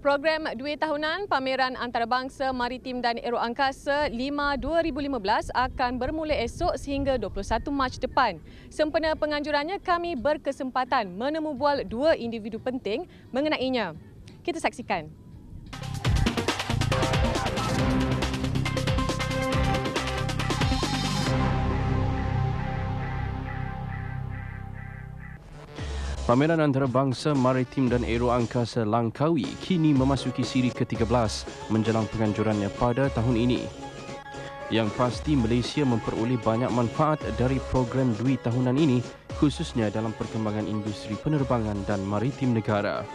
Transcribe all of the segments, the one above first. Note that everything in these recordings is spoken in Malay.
Program 2 tahunan Pameran Antarabangsa Maritim dan Aeroangkasa 5 2015 akan bermula esok sehingga 21 Mac depan. Sempena penganjurannya, kami berkesempatan menemu bual dua individu penting mengenainya. Kita saksikan. Pameran Antarabangsa Maritim dan Aeroangkasa Langkawi kini memasuki siri ke-13 menjelang penganjurannya pada tahun ini. Yang pasti, Malaysia memperoleh banyak manfaat dari program 2 tahunan ini, khususnya dalam perkembangan industri penerbangan dan maritim negara.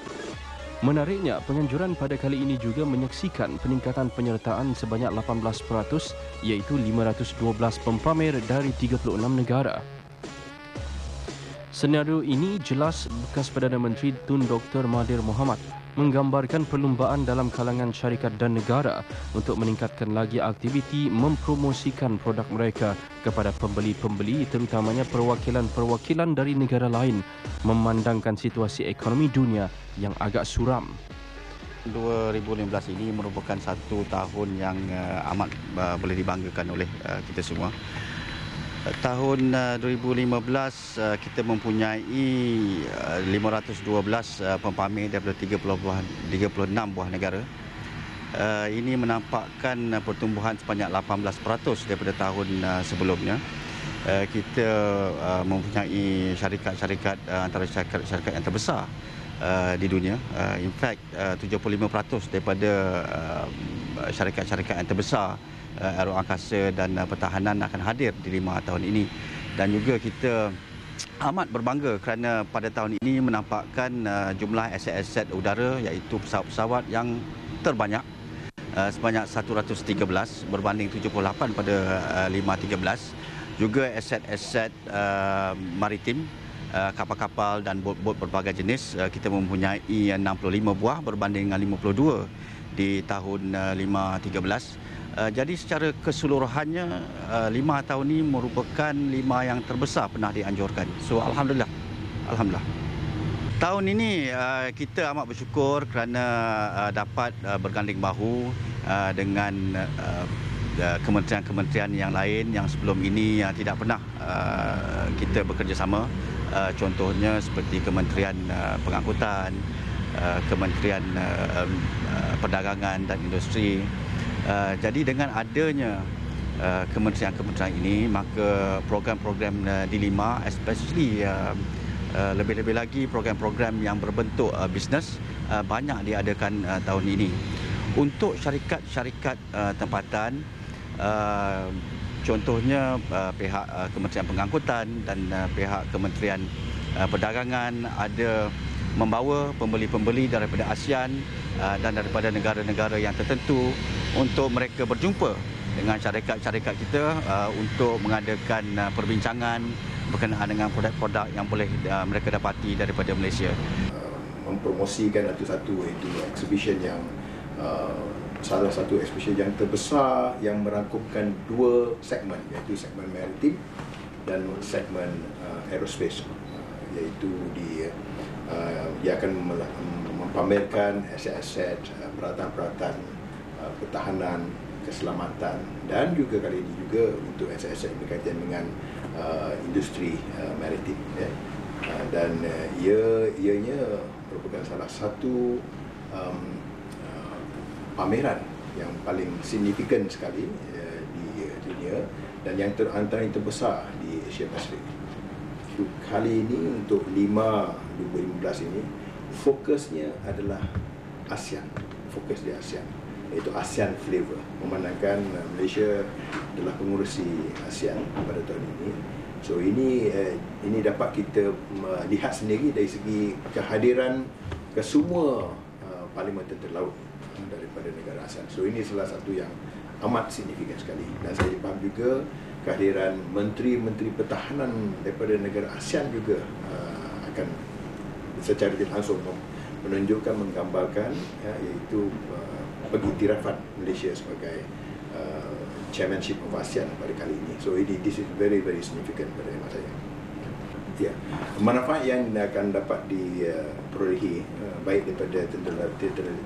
Menariknya, penganjuran pada kali ini juga menyaksikan peningkatan penyertaan sebanyak 18%, iaitu 512 pempamer dari 36 negara. Senario ini jelas bekas Perdana Menteri Tun Dr. Mahathir Mohamad menggambarkan perlumbaan dalam kalangan syarikat dan negara untuk meningkatkan lagi aktiviti mempromosikan produk mereka kepada pembeli-pembeli, terutamanya perwakilan-perwakilan dari negara lain, memandangkan situasi ekonomi dunia yang agak suram. 2015 ini merupakan satu tahun yang amat boleh dibanggakan oleh kita semua. Tahun 2015 kita mempunyai 512 pempamer daripada 36 buah negara. Ini menampakkan pertumbuhan sebanyak 18% daripada tahun sebelumnya. Kita mempunyai syarikat-syarikat antara syarikat yang terbesar di dunia. In fact, 75% daripada syarikat-syarikat yang terbesar aeroangkasa dan pertahanan akan hadir di 5 tahun ini. Dan juga kita amat berbangga kerana pada tahun ini menampakkan jumlah aset-aset udara, iaitu pesawat-pesawat yang terbanyak, sebanyak 113 berbanding 78 pada 513. Juga aset-aset maritim, kapal-kapal dan bot-bot berbagai jenis, kita mempunyai 65 buah berbanding dengan 52 di tahun 513. Jadi secara keseluruhannya 5 tahun ini merupakan 5 yang terbesar pernah dianjurkan. So Alhamdulillah. Tahun ini kita amat bersyukur kerana dapat berganding bahu dengan kementerian-kementerian yang lain yang sebelum ini tidak pernah kita bekerjasama. Contohnya seperti Kementerian Pengangkutan, Kementerian Perdagangan dan Industri. Jadi dengan adanya kementerian-kementerian ini, maka program-program di 5, especially lebih-lebih lagi program-program yang berbentuk bisnes, banyak diadakan tahun ini. Untuk syarikat-syarikat tempatan, contohnya pihak Kementerian Pengangkutan dan pihak Kementerian Perdagangan ada membawa pembeli-pembeli daripada ASEAN dan daripada negara-negara yang tertentu untuk mereka berjumpa dengan syarikat-syarikat kita untuk mengadakan perbincangan berkenaan dengan produk-produk yang boleh mereka dapati daripada Malaysia. Mempromosikan satu itu exhibition yang salah satu exhibition yang terbesar yang merangkumkan dua segmen, iaitu segmen maritim dan segmen aerospace, iaitu dia akan mempamerkan aset-aset peralatan-peralatan pertahanan, keselamatan, dan juga kali ini juga untuk aset-aset berkaitan dengan industri maritim. Dan ianya merupakan salah satu pameran yang paling signifikan sekali di dunia dan yang antara yang terbesar di Asia Pasifik. Kali ini untuk 5 2015 ini fokusnya adalah ASEAN, fokus di ASEAN, iaitu ASEAN Flavor, memandangkan Malaysia adalah pengurusi ASEAN pada tahun ini. So ini dapat kita lihat sendiri dari segi kehadiran ke semua parlimen terlaut daripada negara ASEAN. So ini salah satu yang amat signifikan sekali, dan saya faham juga kehadiran menteri-menteri pertahanan daripada negara ASEAN juga akan secara tidak langsung menunjukkan, menggambarkan, iaitu pengiktirafan Malaysia sebagai chairmanship of ASEAN pada kali ini. So this is very significant pada hemat saya. ya. Manfaat yang akan dapat diperolehi baik daripada tentera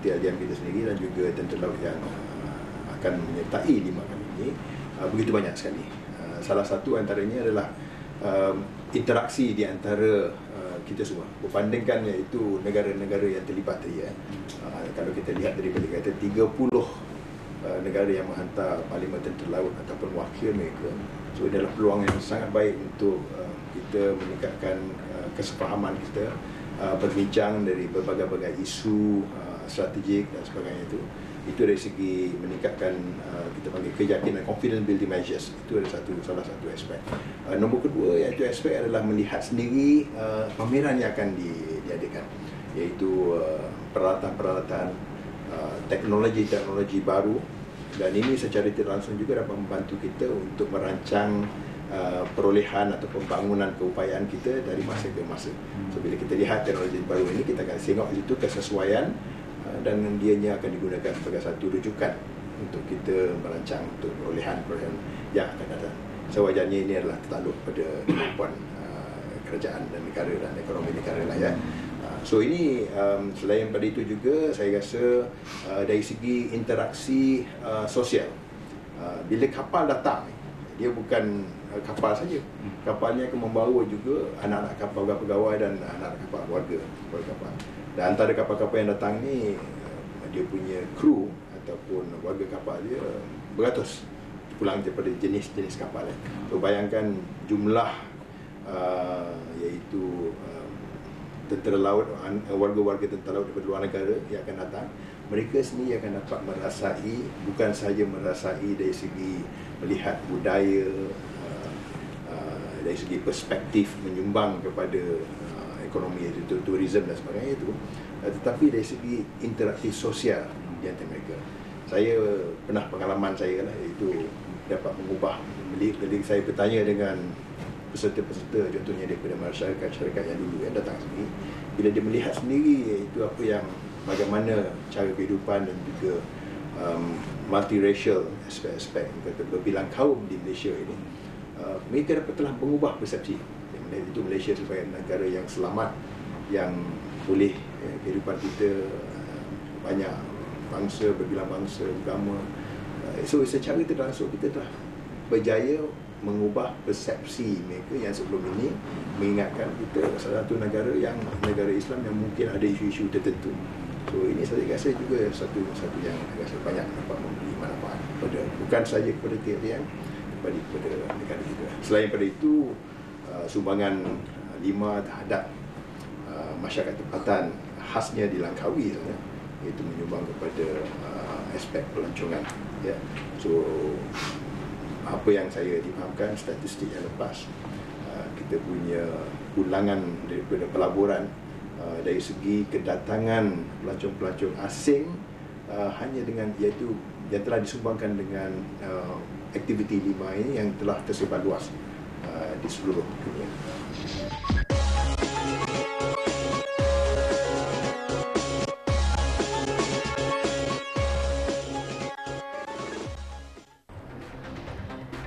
diam kita sendiri dan juga tentera laut yang akan menyertai 5 kali ini begitu banyak sekali. Salah satu antaranya adalah interaksi di antara kita semua. Berbandingkan iaitu negara-negara yang terlibat tadi kalau kita lihat daripada kata 30 negara yang menghantar Parlimen Tentera Laut ataupun wakil mereka. So ini adalah peluang yang sangat baik untuk kita meningkatkan kesefahaman kita, berbincang dari berbagai-bagai isu strategik dan sebagainya itu. Itu dari segi meningkatkan kita panggil keyakinan, confidence building measures. Itu adalah salah satu aspek. Nombor kedua iaitu aspek adalah melihat sendiri pameran yang akan diadakan, iaitu peralatan-peralatan teknologi-teknologi baru, dan ini secara tidak langsung juga dapat membantu kita untuk merancang perolehan atau pembangunan keupayaan kita dari masa ke masa. So bila kita lihat teknologi baru ini, kita akan tengok itu kesesuaian dan dianya akan digunakan sebagai satu rujukan untuk kita merancang untuk perolehan yang akan datang. Sewajarnya ini adalah tertakluk pada kemampuan kerajaan dan negara dan ekonomi negara lah ya. So ini selain pada itu juga saya rasa dari segi interaksi sosial, bila kapal datang, dia bukan kapal saja. Kapalnya akan membawa juga anak-anak kapal pegawai dan anak-anak kapal warga kapal. Dan antara kapal-kapal yang datang ni, dia punya kru ataupun warga kapal dia beratus pulang daripada jenis-jenis kapal. So bayangkan jumlah iaitu tentera laut, warga-warga tentera laut daripada luar negara yang akan datang. Mereka sendiri akan dapat merasai, bukan sahaja merasai dari segi melihat budaya, dari segi perspektif menyumbang kepada ekonomi itu, tourism dan sebagainya itu, tetapi dari segi interaksi sosial di antara mereka. Saya pernah pengalaman saya lah, iaitu dapat mengubah. Bila saya bertanya dengan peserta-peserta, contohnya daripada masyarakat yang dulu yang datang sini, bila dia melihat sendiri iaitu apa yang bagaimana cara kehidupan dan juga multiracial aspek-aspek berbilang kaum di Malaysia ini, mereka dapat telah mengubah persepsi. Itu Malaysia sebagai negara yang selamat, yang boleh kehidupan kita banyak bangsa, berbilang bangsa, agama. So secara tidak langsung kita telah berjaya mengubah persepsi mereka yang sebelum ini mengingatkan kita salah satu negara Islam yang mungkin ada isu-isu tertentu. So ini saya rasa juga satu yang rasa banyak dapat memberi manfaat bukan sahaja kepada TTM, kepada negara juga. Selain daripada itu, sumbangan Lima terhadap masyarakat tempatan khasnya di Langkawi, iaitu menyumbang kepada aspek pelancongan. Ya. So apa yang saya difahamkan statistik yang lepas, kita punya ulangan daripada pelaburan dari segi kedatangan pelancong-pelancong asing hanya dengan iaitu yang telah disumbangkan dengan aktiviti Lima ini yang telah tersebar luas di seluruh dunia.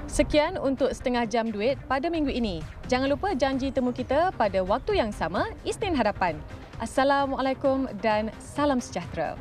Sekian untuk Setengah Jam Duit pada minggu ini. Jangan lupa janji temu kita pada waktu yang sama Isnin hadapan. Assalamualaikum dan salam sejahtera.